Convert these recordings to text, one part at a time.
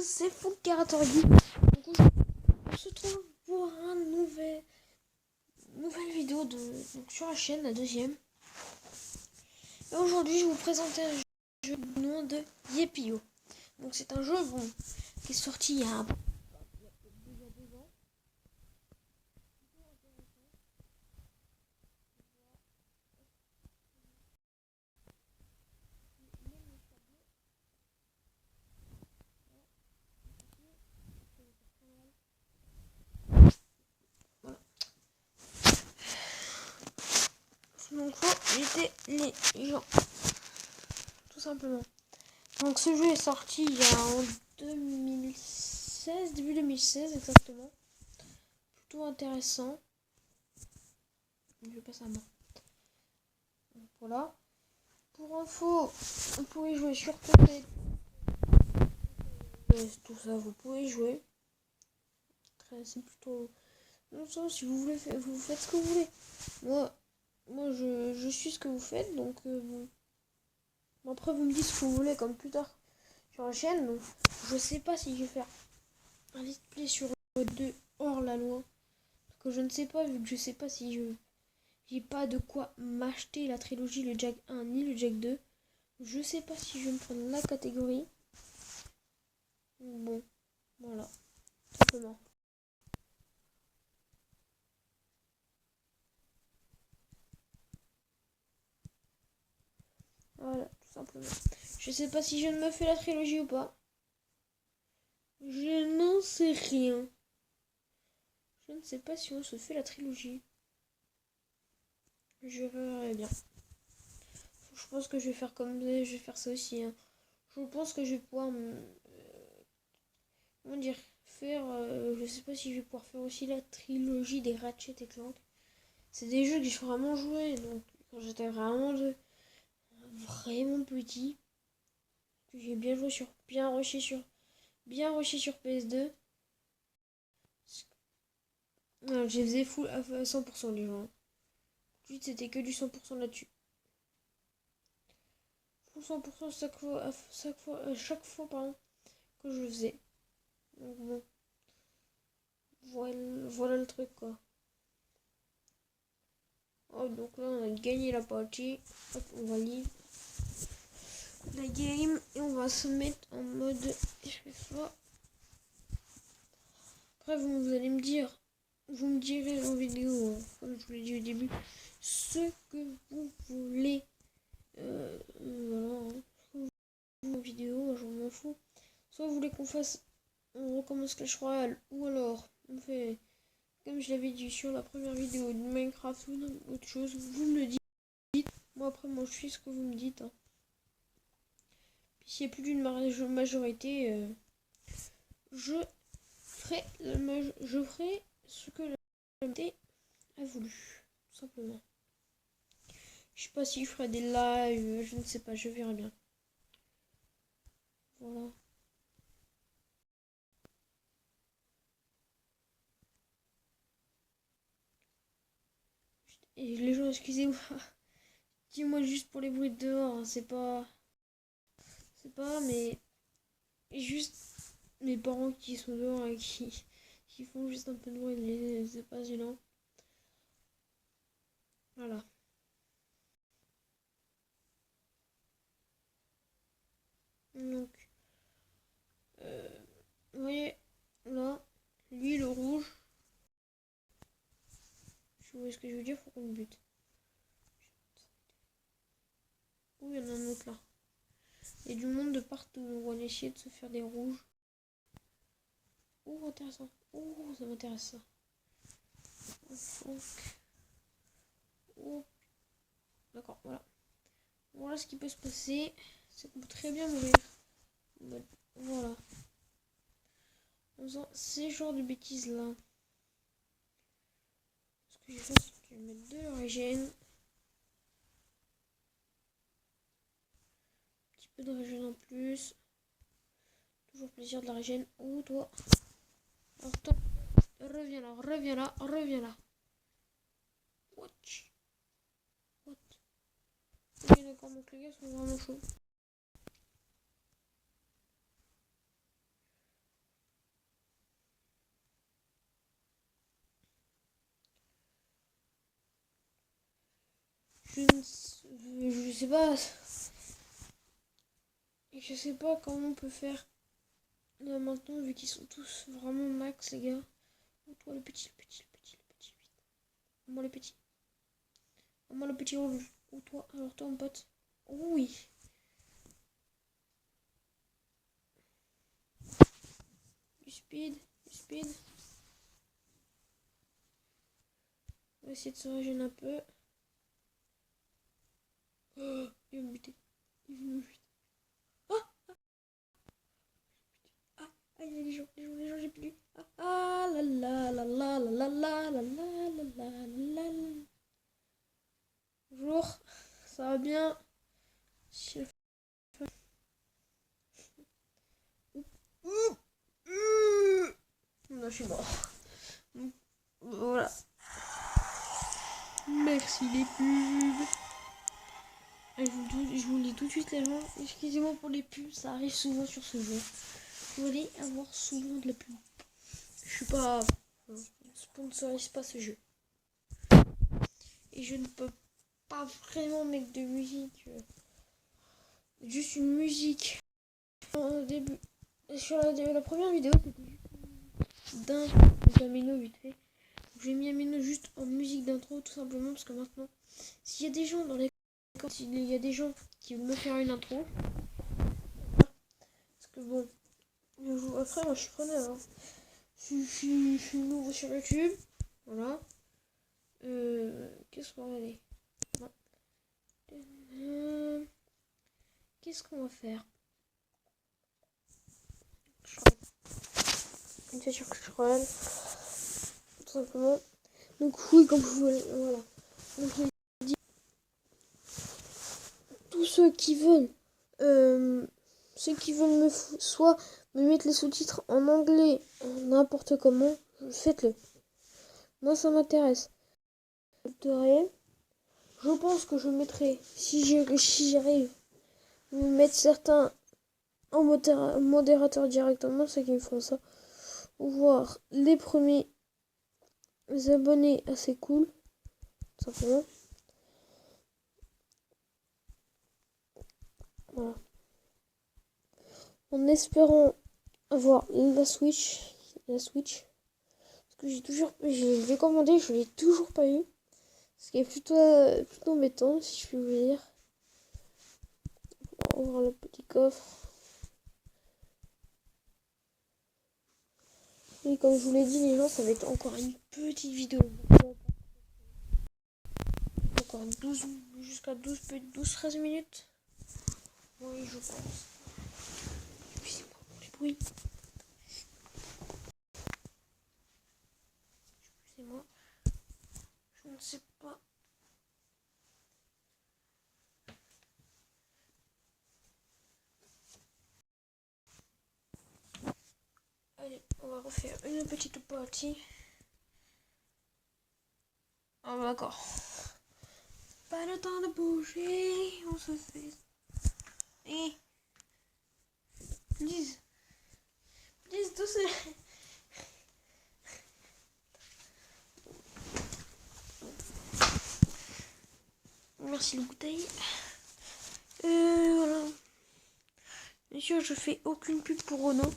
C'est Foucarator Geek. Donc aujourd'hui, on se retrouve pour une nouvelle vidéo donc sur la chaîne, la deuxième. Et aujourd'hui, je vais vous présenter un jeu du nom de Yepio. Donc c'est un jeu qui est sorti il y a déjà 2 ans. Voilà. Donc faut éviter les gens, tout simplement. Donc ce jeu est sorti il y a en 2016, début 2016 exactement. Plutôt intéressant. Je vais passer à moi. Donc, voilà. Pour info, vous pouvez jouer sur PC. Tout ça, vous pouvez jouer. C'est plutôt... Non, ça, si vous voulez, vous faites ce que vous voulez. Moi je suis ce que vous faites, donc bon. Après, vous me dites ce que vous voulez, comme plus tard sur la chaîne. Donc, je sais pas si je vais faire un let's play sur 2 hors la loi. Parce que je ne sais pas, vu que je sais pas si j'ai pas de quoi m'acheter la trilogie, le Jack 1 ni le Jack 2. Je sais pas si je vais me prendre la catégorie. Bon, voilà, tout simplement. Voilà, tout simplement. Je sais pas si je ne me fais la trilogie ou pas. Je n'en sais rien. Je ne sais pas si on se fait la trilogie. Je verrai bien. Je pense que je vais faire comme je vais faire ça aussi. Hein. Je pense que je vais pouvoir comment dire faire. Je sais pas si je vais pouvoir faire aussi la trilogie des Ratchet et Clank. C'est des jeux que j'ai vraiment joué. Donc quand j'étais vraiment petit. J'ai bien joué sur bien rushé sur PS2. J'ai faisais full à 100% les gens. Ensuite c'était que du 100% là-dessus. Full 100% chaque fois pardon, que je faisais. Donc bon. Voilà le truc quoi. Oh, donc là on a gagné la partie. Hop, on va lire la game et on va se mettre en mode FFA. Après vous allez me dire, vous me direz en vidéo, comme je vous l'ai dit au début, ce que vous voulez. Voilà, hein. En vidéo, je m'en fous. Soit vous voulez on recommence Clash Royale, ou alors on fait, comme je l'avais dit sur la première vidéo de Minecraft ou autre chose, vous me le dites. Moi après, je suis ce que vous me dites. Hein. Puis s'il y a plus d'une majorité, je ferai ce que la majorité a voulu, tout simplement. Je sais pas si je ferai des lives, je ne sais pas, je verrai bien. Voilà. Et les gens, excusez-moi. Dis-moi juste pour les bruits de dehors, hein, c'est pas, mais juste mes parents qui sont dehors et qui font juste un peu de bruit, c'est pas gênant. Voilà. Donc, vous voyez, là, lui le rouge, vous voyez ce que je veux dire, faut qu'on le bute. Ouh, il y en a un autre là. Il y a du monde de partout, on va essayer de se faire des rouges. Oh, intéressant. Oh, ça m'intéresse ça. Donc, oh, d'accord, voilà. Voilà ce qui peut se passer. C'est qu'on peut très bien mourir. Voilà. En faisant ces genres de bêtises là. Ce que je vais faire, c'est que je vais mettre de l'origine. Un petit peu de régène en plus. Toujours plaisir de la régène. Oh, toi. Alors, toi, reviens là, reviens là, reviens là. Watch. What? Ok, d'accord, donc les gars sont vraiment chauds. Je sais pas. Je sais pas comment on peut faire là maintenant vu qu'ils sont tous vraiment max les gars. Oh, toi le petit, vite. Moi le petit. Moi le petit rouge. Ou toi, alors toi mon pote. Oh, oui. Du speed. On va essayer de se régénérer un peu. Oh, il va me buter. Ah, il y a des gens, j'ai plus. Ah la la la la la la la la la la la la. Bonjour, ça va bien? Non, je suis mort. Voilà. Merci les pubs. Je vous le dis tout de suite les gens, excusez-moi pour les pubs, ça arrive souvent sur ce jeu. Vous allez avoir souvent de la pub. Je suis pas... Je sponsorise pas ce jeu. Et je ne peux pas vraiment mettre de musique. Juste une musique. Au début. Sur la première vidéo, c'était juste d'un Amino vite fait. J'ai mis Amino juste en musique d'intro tout simplement parce que maintenant, s'il y a des gens dans les... S'il y a des gens qui veulent me faire une intro, parce que bon, après moi je suis preneur. Hein. Je suis nouveau sur YouTube. Voilà. Qu'est-ce qu'on va aller Qu'est-ce qu'on va faire? Une voiture que je run. Tout simplement. Donc oui, comme je vous... Voilà. Donc je dis, tous ceux qui veulent... soit me mettre les sous-titres en anglais, n'importe comment, faites-le. Moi ça m'intéresse. Je pense que je mettrai, si j'arrive, me mettre certains en modérateur directement, ceux qui me font ça. Voir les premiers abonnés assez cool, tout simplement. Voilà. En espérant avoir la Switch. Parce que j'ai commandé, je l'ai toujours pas eu. Ce qui est plutôt embêtant, si je puis vous dire. On va voir le petit coffre. Et comme je vous l'ai dit, les gens, ça va être encore une petite vidéo. Encore 12, jusqu'à 12-13 minutes. Oui, je pense. Excusez-moi pour les bruits. Excusez-moi. Je ne sais pas. Allez, on va refaire une petite partie. Ah d'accord. Pas le temps de bouger, on se fait. Et please doucement. Merci le bouteille. Voilà. Bien sûr, je fais aucune pub pour Renault.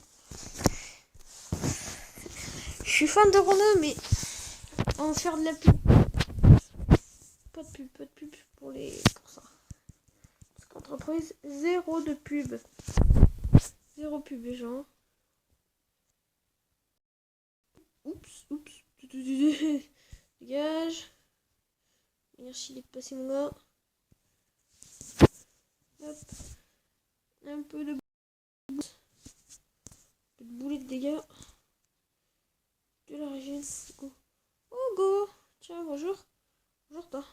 Je suis fan de Renault, mais on va faire de la pub. Pas de pub pour ça. Parce qu'entreprise, zéro de pub. Zéro pub, les gens. Oups. Dégage. Merci d'être passé, mon gars. Hop. Un peu de boulet de dégâts. De la régène. Go. Oh, go. Tiens, bonjour. Bonjour, toi.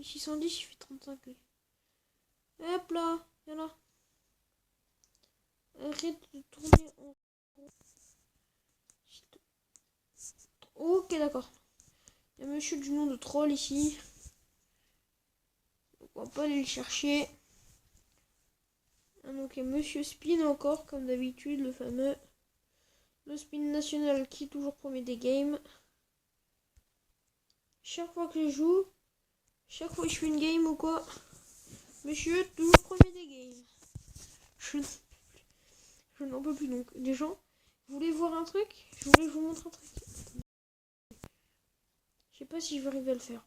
610, il fait 35. Lui. Hop là. Viens là. Arrête de tourner en rond. Ok, d'accord. Il y a monsieur du nom de troll ici. Donc on va pas aller le chercher. Ah, donc il y a monsieur Spin encore, comme d'habitude, le fameux. Le Spin national qui toujours promet des games. chaque fois que je joue, chaque fois que je fais une game ou quoi, monsieur, toujours premier des games. Je n'en peux plus. Donc, les gens, vous voulez voir un truc? Je voulais vous montrer un truc. Je sais pas si je vais arriver à le faire.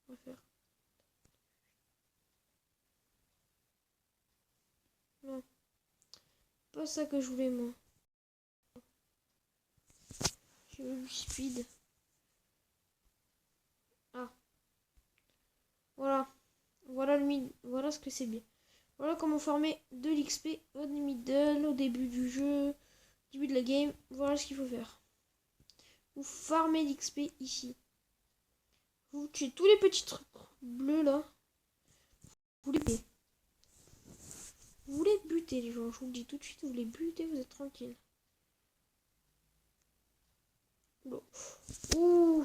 On va faire. Non. Pas ça que je voulais, moi. Je veux du speed. Ah. Voilà. Voilà ce que c'est bien. Voilà comment former de l'XP au middle, au début du jeu, au début de la game. Voilà ce qu'il faut faire. Vous farmez l'XP ici. Vous tuez tous les petits trucs bleus là. Vous les butez. Vous les butez les gens. Je vous le dis tout de suite, vous les butez, vous êtes tranquille. Bon. Ouh.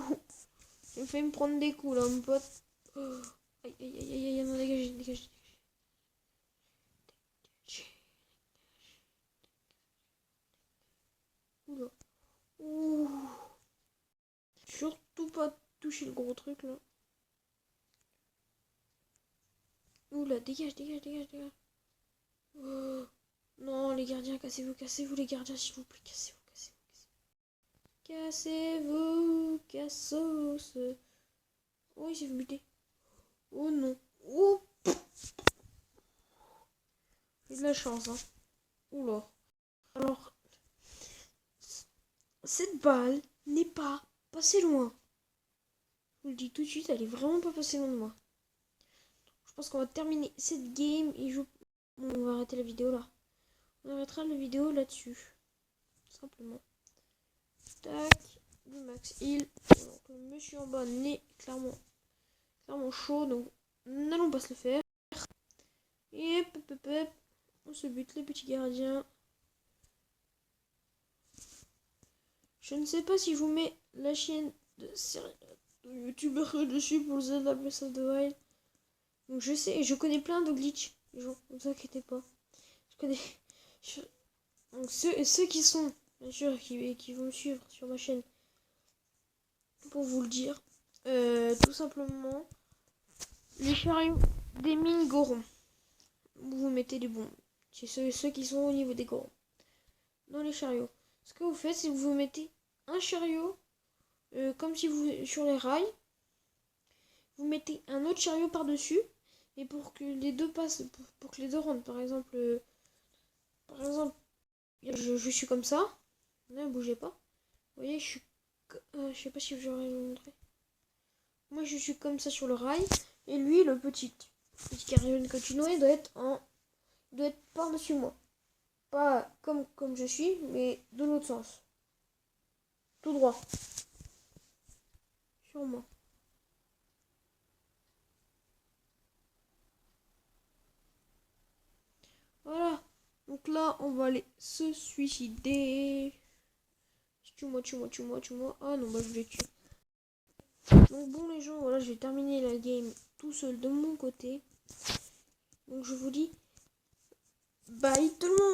J'ai failli me prendre des coups là mon pote. Oh. Aïe aïe aïe aïe aïe, non, dégagez. Oula. Ouh. Surtout pas toucher le gros truc là. Oula, dégage. Oh. Non, les gardiens, cassez-vous les gardiens, s'il vous plaît, cassez-vous, cassos. Oh, il s'est fait buter. Oh non. Oh. J'ai de la chance, hein. Oula. Alors, cette balle n'est pas passée loin. Je vous le dis tout de suite, elle est vraiment pas passée loin de moi. Je pense qu'on va terminer cette game et on va arrêter la vidéo là. On arrêtera la vidéo là-dessus. Simplement. Tac. Le max heal. Donc, le monsieur en bas n'est clairement chaud. Donc n'allons pas se le faire. Et on se bute les petits gardiens. Je ne sais pas si je vous mets la chaîne de youtubeur que je suis pour Zelda Breath of the Wild. Donc je sais, je connais plein de glitch. Les gens, ne vous inquiétez pas. Je connais. Donc ceux qui sont, bien sûr, qui vont me suivre sur ma chaîne, pour vous le dire, tout simplement, les chariots des mines Goron. Vous mettez les bombes. C'est ceux qui sont au niveau des Gorons. Dans les chariots. Ce que vous faites, c'est que vous mettez un chariot, comme si vous sur les rails. Vous mettez un autre chariot par-dessus. Et pour que les deux passent, pour que les deux rentrent, par exemple, je suis comme ça. Ne bougez pas. Vous voyez, je sais pas si j'aurais vous montrer. Moi, je suis comme ça sur le rail. Et lui, le petit carrion continué doit être par-dessus moi. Pas comme je suis, mais de l'autre sens. Tout droit. Sur moi. Voilà. Donc là, on va aller se suicider. Tue-moi. Ah non, bah je l'ai tué. Donc bon les gens, voilà, j'ai terminé la game tout seul de mon côté. Donc je vous dis bye tout le monde.